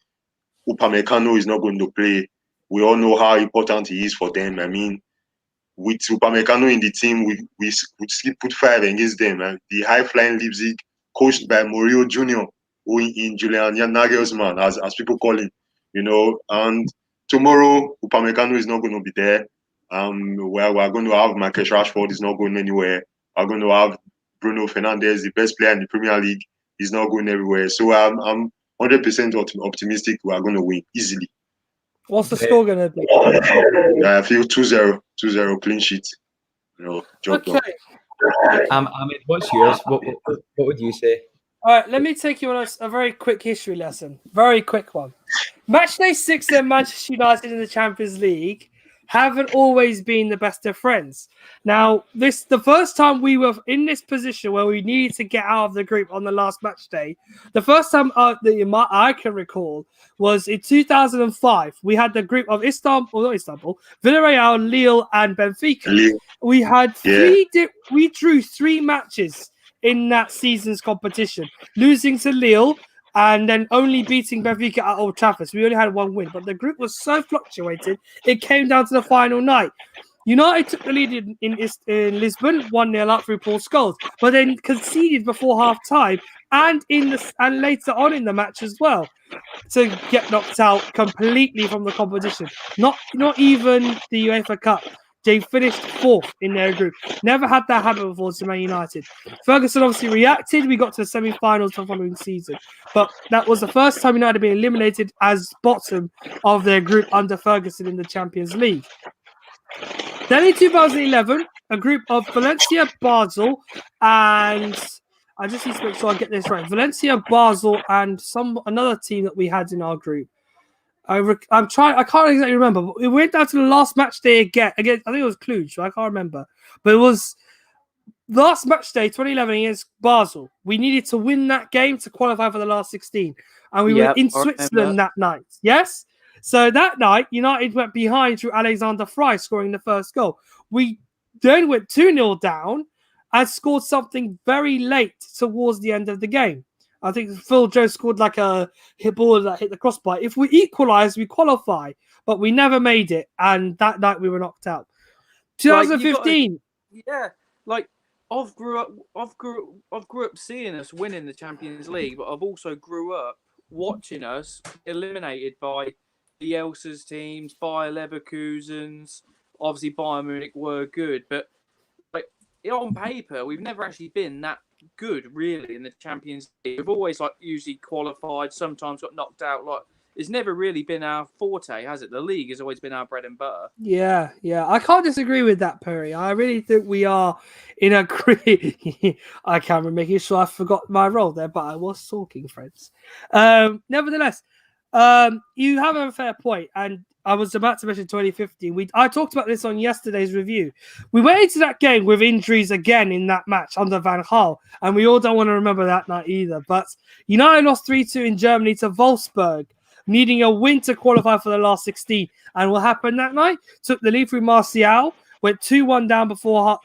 Upamecano is not going to play. We all know how important he is for them. I mean, with Upamecano in the team, we could still put 5 against them. And the high flying Leipzig, coached by Mourinho Jr., who in Julian Nagelsmann, as people call him, And tomorrow, Upamecano is not going to be there. We're going to have Marcus Rashford is not going anywhere. We're going to have Bruno Fernandes, the best player in the Premier League, is not going everywhere. So I'm 100% optimistic we are going to win easily. What's the score going to be? I feel 2-0 clean sheet. Job done. Ahmed, what's yours? What would you say? All right, let me take you on a very quick history lesson. Very quick one. Matchday 6 at Manchester United in the Champions League haven't always been the best of friends. Now, the first time we were in this position where we needed to get out of the group on the last match day, the first time I can recall was in 2005. We had the group of Villarreal, Lille, and Benfica. We had we drew 3 matches in that season's competition, losing to Lille and then only beating Benfica at Old Trafford. So we only had 1 win, but the group was so fluctuated, it came down to the final night. United took the lead in Lisbon, 1-0 up through Paul Scholes, but then conceded before half-time and later on in the match as well to get knocked out completely from the competition. Not even the UEFA Cup. They finished 4th in their group. Never had that happen before to Man United. Ferguson obviously reacted. We got to the semi-finals the following season. But that was the first time United had been eliminated as bottom of their group under Ferguson in the Champions League. Then in 2011, a group of Valencia, Basel, and I just need to make sure I get this right. Valencia, Basel, and another team that we had in our group. I'm trying. I can't exactly remember. But we went down to the last match day again. I think it was Cluj. So I can't remember. But it was last match day, 2011 against Basel. We needed to win that game to qualify for the last 16, and we were in Switzerland that night. Yes. So that night, United went behind through Alexander Fry scoring the first goal. We then went 2-0 down and scored something very late towards the end of the game. I think Phil Jones scored like a hit ball that hit the crossbar. If we equalise, we qualify, but we never made it. And that night we were knocked out. 2015. I've grew up seeing us winning the Champions League, but I've also grew up watching us eliminated by the Elsa's teams, Bayer Leverkusen's. Obviously, Bayern Munich were good, but on paper, we've never actually been that good, really, in the Champions League. We've always usually qualified, sometimes got knocked out. It's never really been our forte, has it? The league has always been our bread and butter. Yeah. I can't disagree with that, Perry. I really think we are in a great... I can't remember, making sure I forgot my role there, but I was talking, friends. Nevertheless, you have a fair point, and I was about to mention 2015. I talked about this on yesterday's review. We went into that game with injuries again in that match under Van Gaal, and we all don't want to remember that night either. But United lost 3-2 in Germany to Wolfsburg, needing a win to qualify for the last 16. And what happened that night? Took the lead through Martial, went 2-1 down before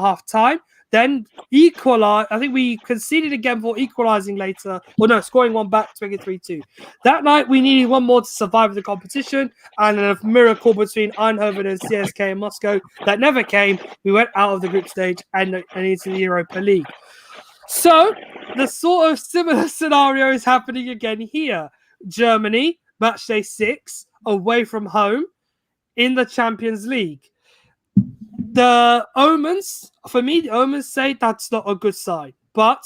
half time. Then equalized. I think we conceded again before equalizing later. Well, no, scoring one back to make it 3-2. That night, we needed one more to survive the competition, and a miracle between Eindhoven and CSK in Moscow that never came. We went out of the group stage and into the Europa League. So the sort of similar scenario is happening again here. Germany, matchday 6, away from home in the Champions League. The omens say that's not a good sign. But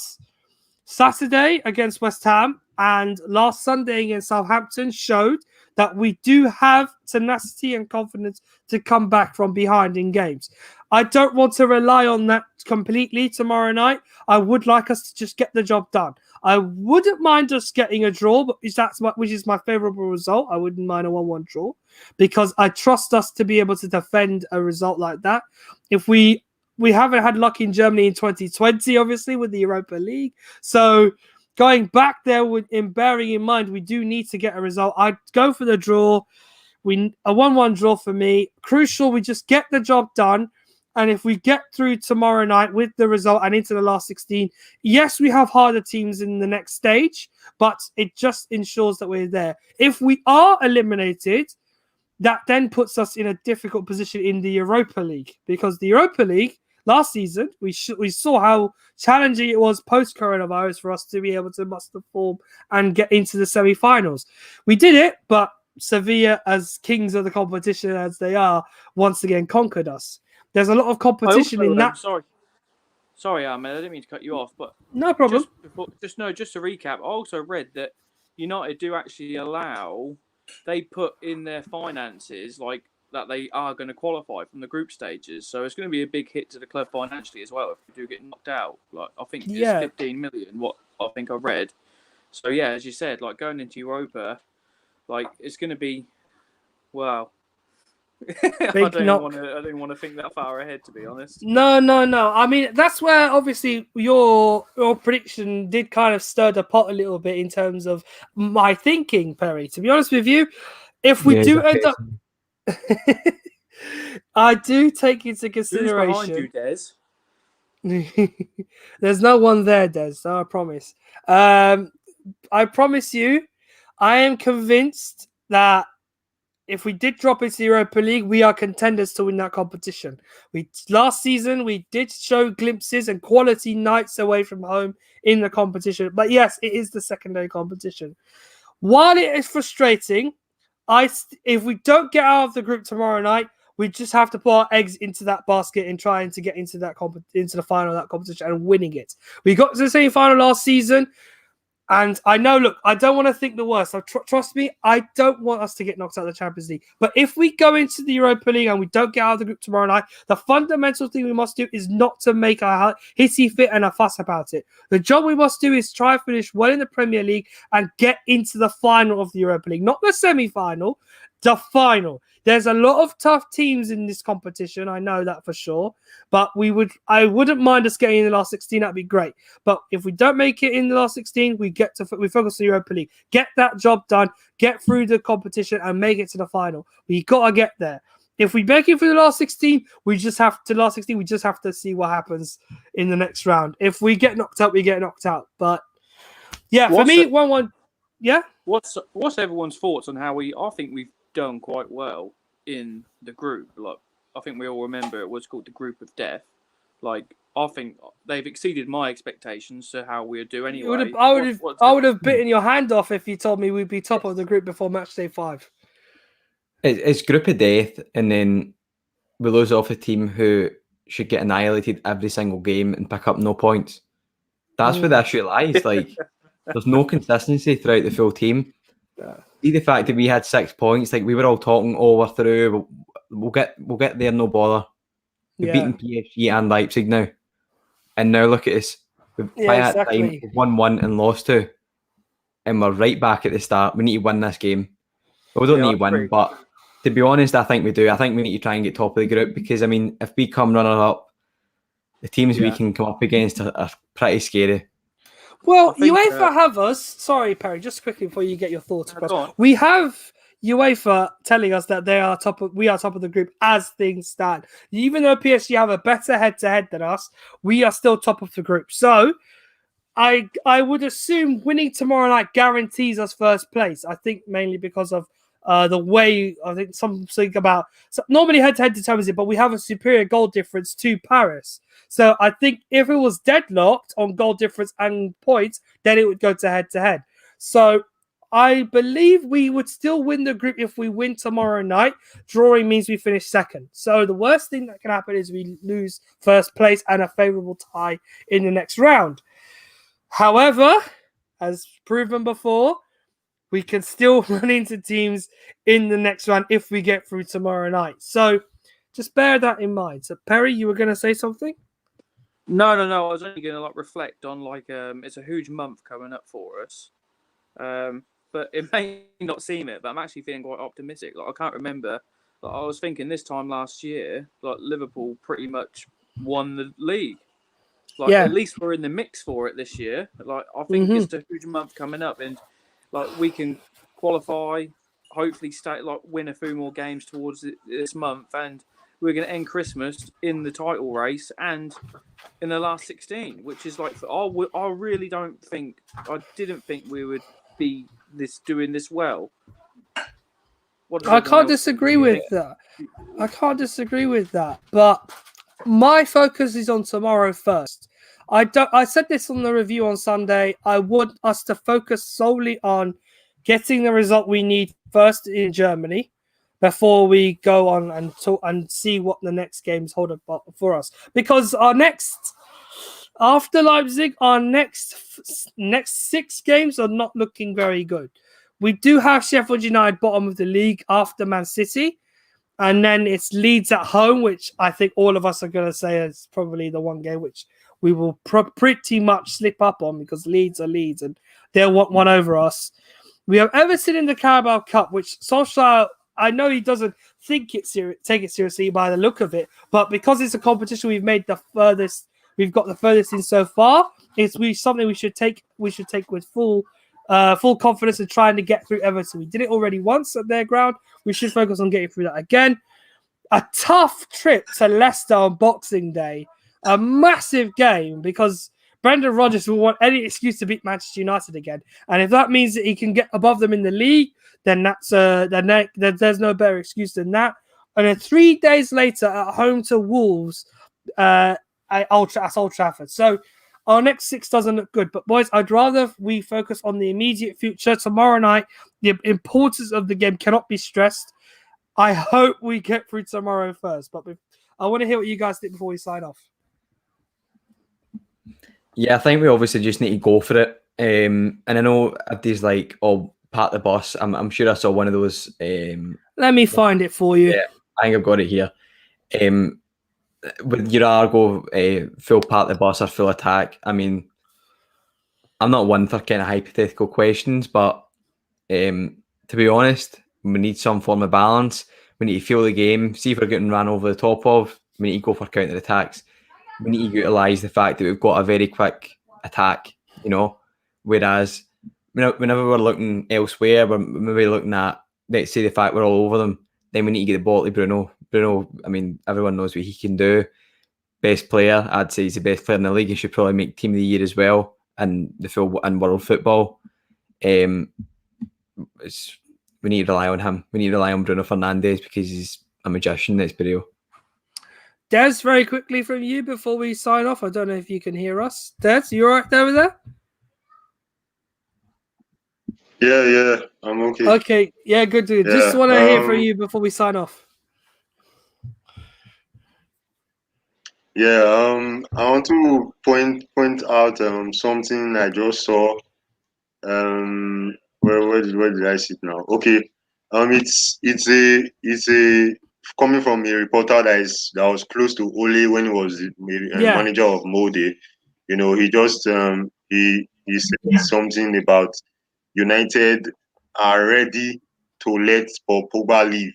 Saturday against West Ham and last Sunday against Southampton showed that we do have tenacity and confidence to come back from behind in games. I don't want to rely on that completely tomorrow night. I would like us to just get the job done. I wouldn't mind us getting a draw, which is my favourable result. I wouldn't mind a 1-1 draw because I trust us to be able to defend a result like that. If we haven't had luck in Germany in 2020, obviously, with the Europa League. So going back there, bearing in mind, we do need to get a result. I'd go for the draw. A 1-1 draw for me. Crucial, we just get the job done. And if we get through tomorrow night with the result and into the last 16, yes, we have harder teams in the next stage, but it just ensures that we're there. If we are eliminated, that then puts us in a difficult position in the Europa League, because the Europa League last season, we saw how challenging it was post-coronavirus for us to be able to muster form and get into the semi-finals. We did it, but Sevilla, as kings of the competition as they are, once again conquered us. There's a lot of competition in that. Sorry, Ahmed, I didn't mean to cut you off, but No problem. Just to recap, I also read that United do actually allow, they put in their finances like that they are going to qualify from the group stages, so it's going to be a big hit to the club financially as well if we do get knocked out. Like I think it's 15 million, what I think I read. So yeah, as you said, like going into Europa, like it's going to be, wow. I don't want to think that far ahead, to be honest. No. I mean, that's where obviously your prediction did kind of stir the pot a little bit in terms of my thinking, Perry. To be honest with you, if we do end up, I do take into consideration. Who's behind you, Des? There's no one there, Des. I promise. I promise you, I am convinced that if we did drop into the Europa League, we are contenders to win that competition. Last season, we did show glimpses and quality nights away from home in the competition. But yes, it is the secondary competition. While it is frustrating, if we don't get out of the group tomorrow night, we just have to put our eggs into that basket and trying to get into that into the final of that competition and winning it. We got to the semi-final last season. And I know, look, I don't want to think the worst. So trust me, I don't want us to get knocked out of the Champions League. But if we go into the Europa League and we don't get out of the group tomorrow night, the fundamental thing we must do is not to make a hissy fit and a fuss about it. The job we must do is try and finish well in the Premier League and get into the final of the Europa League. Not the semi-final, the final. There's a lot of tough teams in this competition. I know that for sure. But I wouldn't mind us getting in the last 16. That'd be great. But if we don't make it in the last 16, we focus on the Europa League. Get that job done. Get through the competition and make it to the final. We got to get there. If we make it through the last 16, we just have to see what happens in the next round. If we get knocked out, we get knocked out. But yeah, for me, 1-1. Yeah. What's everyone's thoughts on how I think we've done quite well in the group. Like I think we all remember it was called the Group of Death. Like I think they've exceeded my expectations to how we'd do anyway. I would have bitten your hand off if you told me we'd be top of the group before match day 5. It's Group of Death, and then we lose off a team who should get annihilated every single game and pick up no points. That's where the issue lies. Like there's no consistency throughout the full team. Yeah. See the fact that we had 6 points, like we were all talking, we're through, we'll get there, no bother. We've beaten PSG and Leipzig now. And now look at us. By that time, we've won 1 and lost 2. And we're right back at the start. We need to win this game. Well, we don't need to win, but to be honest, I think we do. I think we need to try and get top of the group because, I mean, if we come runner-up, the teams we can come up against are pretty scary. Well, UEFA have us. Sorry, Perry. Just quickly before you get your thoughts across, we have UEFA telling us that we are top of the group as things stand. Even though PSG have a better head-to-head than us, we are still top of the group. So, I would assume winning tomorrow night guarantees us first place. I think mainly because of the way I think something about normally head-to-head determines it, but we have a superior goal difference to Paris. So I think if it was deadlocked on goal difference and points, then it would go to head-to-head. So I believe we would still win the group if we win tomorrow night. Drawing means we finish second. So the worst thing that can happen is we lose first place and a favourable tie in the next round. However, as proven before, we can still run into teams in the next round if we get through tomorrow night. So just bear that in mind. So Perry, you were going to say something? No. I was only going to reflect on it's a huge month coming up for us. But it may not seem it, but I'm actually feeling quite optimistic. I can't remember. I was thinking this time last year, Liverpool pretty much won the league. At least we're in the mix for it this year. I think it's a huge month coming up, and we can qualify, hopefully win a few more games towards this month, and we're going to end Christmas in the title race and in the last 16, which is like, I really didn't think we would be doing this well. I can't disagree with that. I can't disagree with that. But my focus is on tomorrow first. I said this on the review on Sunday. I want us to focus solely on getting the result we need first in Germany before we go on and talk and see what the next games hold up for us. Because after Leipzig, our next 6 games are not looking very good. We do have Sheffield United bottom of the league after Man City. And then it's Leeds at home, which I think all of us are going to say is probably the one game which we will pretty much slip up on because Leeds are Leeds and they'll want one over us. We have Everton in the Carabao Cup, which Solskjaer, I know he doesn't take it seriously by the look of it, but because it's a competition we've got the furthest in so far, it's something we should take with full confidence in trying to get through Everton. We did it already once at their ground. We should focus on getting through that again. A tough trip to Leicester on Boxing Day. A massive game because Brendan Rodgers will want any excuse to beat Manchester United again. And if that means that he can get above them in the league, then there's no better excuse than that. And then 3 days later at home to Wolves at Old Trafford. So our next 6 doesn't look good. But boys, I'd rather we focus on the immediate future. Tomorrow night, the importance of the game cannot be stressed. I hope we get through tomorrow first. But I want to hear what you guys think before we sign off. Yeah, I think we obviously just need to go for it. And I know Abdi's like, part the bus. I'm sure I saw one of those. Let me find it for you. Yeah, I think I've got it here. With your Argo, full part the bus or full attack. I mean, I'm not one for kind of hypothetical questions, but to be honest, we need some form of balance. We need to feel the game, see if we're getting ran over the top of. We need to go for counter attacks. We need to utilise the fact that we've got a very quick attack, whereas whenever we're looking elsewhere, we're maybe looking at, let's say, the fact we're all over them, then we need to get the ball to Bruno. Bruno, I mean, everyone knows what he can do. Best player, I'd say he's the best player in the league. He should probably make Team of the Year as well in world football. We need to rely on him. We need to rely on Bruno Fernandes because he's a magician, let's be real. Des, very quickly from you before we sign off. I don't know if you can hear us. Des, you all right over there? Yeah, I'm okay. Okay, yeah, good dude. Yeah, Just want to hear from you before we sign off. Yeah, I want to point out something I just saw. Where did I see it now? Okay, it's a coming from a reporter that was close to Ole when he was the manager of Molde. He just he said something about United are ready to let Paul Pogba leave.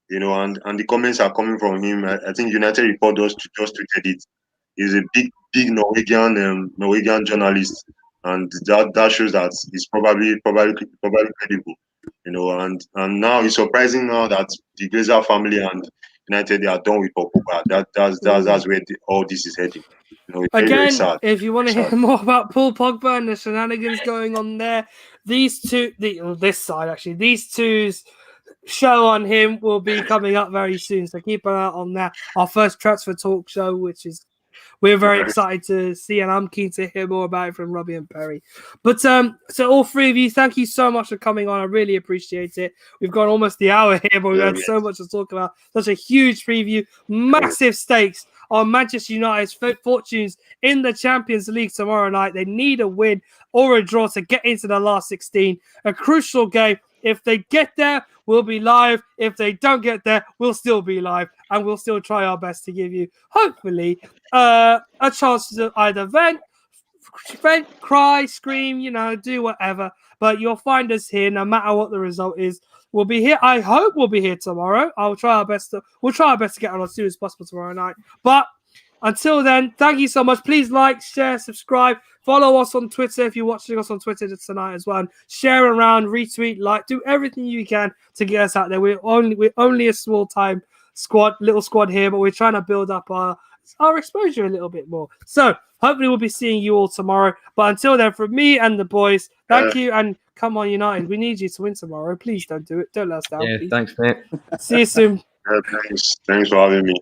And the comments are coming from him. I think United Report just tweeted it. He's a big Norwegian journalist, and that shows that he's probably credible. And now it's surprising now that the Glazer family and United, they are done with Paul Pogba. That's where all this is heading. It's Again, very sad. If you want to hear more about Paul Pogba and the shenanigans going on there, these two's show on him will be coming up very soon. So keep an eye out on that. Our first transfer talk show, which is we're very excited to see, and I'm keen to hear more about it from Robbie and Perry. But so all 3 of you, thank you so much for coming on. I really appreciate it. We've gone almost the hour here, but we've had so much to talk about. Such a huge preview, massive stakes on Manchester United's fortunes in the Champions League tomorrow night. They need a win or a draw to get into the last 16. A crucial game. If they get there, we'll be live. If they don't get there, we'll still be live. And we'll still try our best to give you, hopefully, a chance to either vent, cry, scream, do whatever. But you'll find us here no matter what the result is. We'll be here. I hope we'll be here tomorrow. We'll try our best to get on as soon as possible tomorrow night. But until then, thank you so much. Please like, share, subscribe. Follow us on Twitter if you're watching us on Twitter tonight as well. And share around, retweet, like, do everything you can to get us out there. We're only a small time little squad here, but we're trying to build up our exposure a little bit more. So hopefully we'll be seeing you all tomorrow. But until then, from me and the boys, thank you, and come on, United. We need you to win tomorrow. Please don't do it. Don't let us down. Yeah, please. thanks, mate. See you soon. Thanks for having me.